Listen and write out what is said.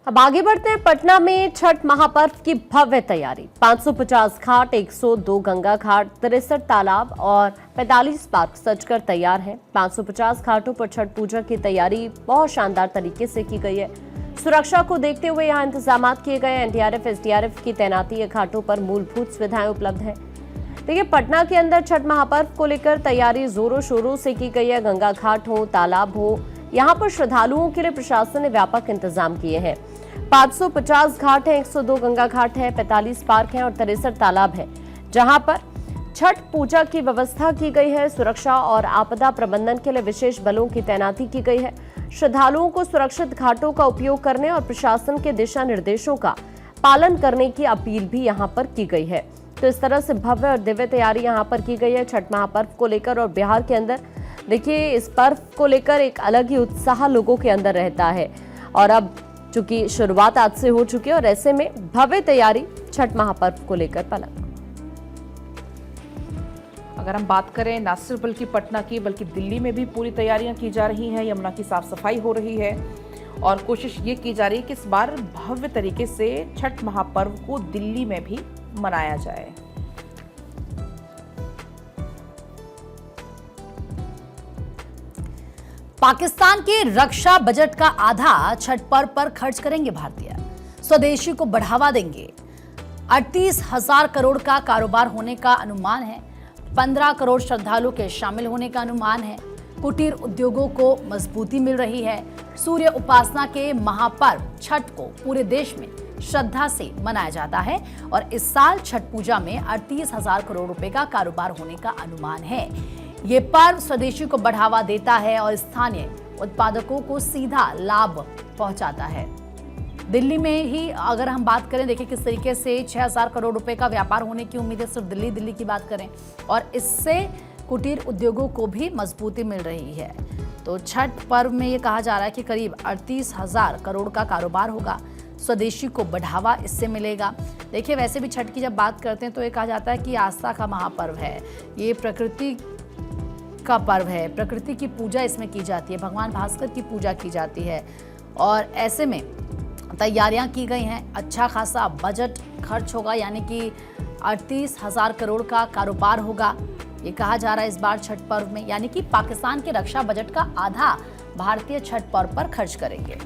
अब आगे बढ़ते हैं। पटना में छठ महापर्व की भव्य तैयारी। 550 घाट, 102 गंगा घाट, 63 तालाब और 45 पार्क सजकर तैयार हैं। 550 घाटों पर छठ पूजा की तैयारी बहुत शानदार तरीके से की गई है। सुरक्षा को देखते हुए यहाँ इंतजाम किए गए। एनडीआरएफ, एसडीआरएफ की तैनाती है। घाटों पर मूलभूत सुविधाएं उपलब्ध है। देखिए, पटना के अंदर छठ महापर्व को लेकर तैयारी जोरों शोरों से की गई है। गंगा घाट हो, तालाब हो, यहाँ पर श्रद्धालुओं के लिए प्रशासन ने व्यापक इंतजाम किए हैं। 550 घाट है, 102 गंगा घाट है, 45 पार्क हैं और 63 तालाब है, जहां पर छठ पूजा की व्यवस्था की गई है। सुरक्षा और आपदा प्रबंधन के लिए विशेष बलों की तैनाती की गई है। श्रद्धालुओं को सुरक्षित घाटों का उपयोग करने और प्रशासन के दिशा निर्देशों का पालन करने की अपील भी यहाँ पर की गई है। तो इस तरह से भव्य और दिव्य तैयारी यहाँ पर की गई है छठ महापर्व को लेकर। और बिहार के अंदर देखिए, इस पर्व को लेकर एक अलग ही उत्साह लोगों के अंदर रहता है। और अब चूंकि शुरुआत आज से हो चुकी है और ऐसे में भव्य तैयारी छठ महापर्व को लेकर पलक। अगर हम बात करें न सिर्फ बल्कि पटना की, बल्कि दिल्ली में भी पूरी तैयारियां की जा रही हैं। यमुना की साफ सफाई हो रही है और कोशिश ये की जा रही है कि इस बार भव्य तरीके से छठ महापर्व को दिल्ली में भी मनाया जाए। पाकिस्तान के रक्षा बजट का आधा छठ पर्व पर खर्च करेंगे भारतीय। स्वदेशी को बढ़ावा देंगे। 38,000 करोड़ का कारोबार होने का अनुमान है। 15 करोड़ श्रद्धालु के शामिल होने का अनुमान है। कुटीर उद्योगों को मजबूती मिल रही है। सूर्य उपासना के महापर्व छठ को पूरे देश में श्रद्धा से मनाया जाता है और इस साल छठ पूजा में 38,000 करोड़ रुपए का कारोबार होने का अनुमान है। ये पर्व स्वदेशी को बढ़ावा देता है और स्थानीय उत्पादकों को सीधा लाभ पहुंचाता है। दिल्ली में ही अगर हम बात करें, देखिए किस तरीके से 6,000 करोड़ रुपए का व्यापार होने की उम्मीद है सिर्फ दिल्ली की बात करें, और इससे कुटीर उद्योगों को भी मजबूती मिल रही है। तो छठ पर्व में ये कहा जा रहा है कि करीब 38,000 करोड़ का कारोबार होगा। स्वदेशी को बढ़ावा इससे मिलेगा। देखिए, वैसे भी छठ की जब बात करते हैं तो ये कहा जाता है कि आस्था का महापर्व है। ये प्रकृति का पर्व है। प्रकृति की पूजा इसमें की जाती है। भगवान भास्कर की पूजा की जाती है और ऐसे में तैयारियां की गई हैं। अच्छा खासा बजट खर्च होगा, यानी कि 38,000 करोड़ का कारोबार होगा। ये कहा जा रहा है इस बार छठ पर्व में, यानी कि पाकिस्तान के रक्षा बजट का आधा भारतीय छठ पर्व पर खर्च करेंगे।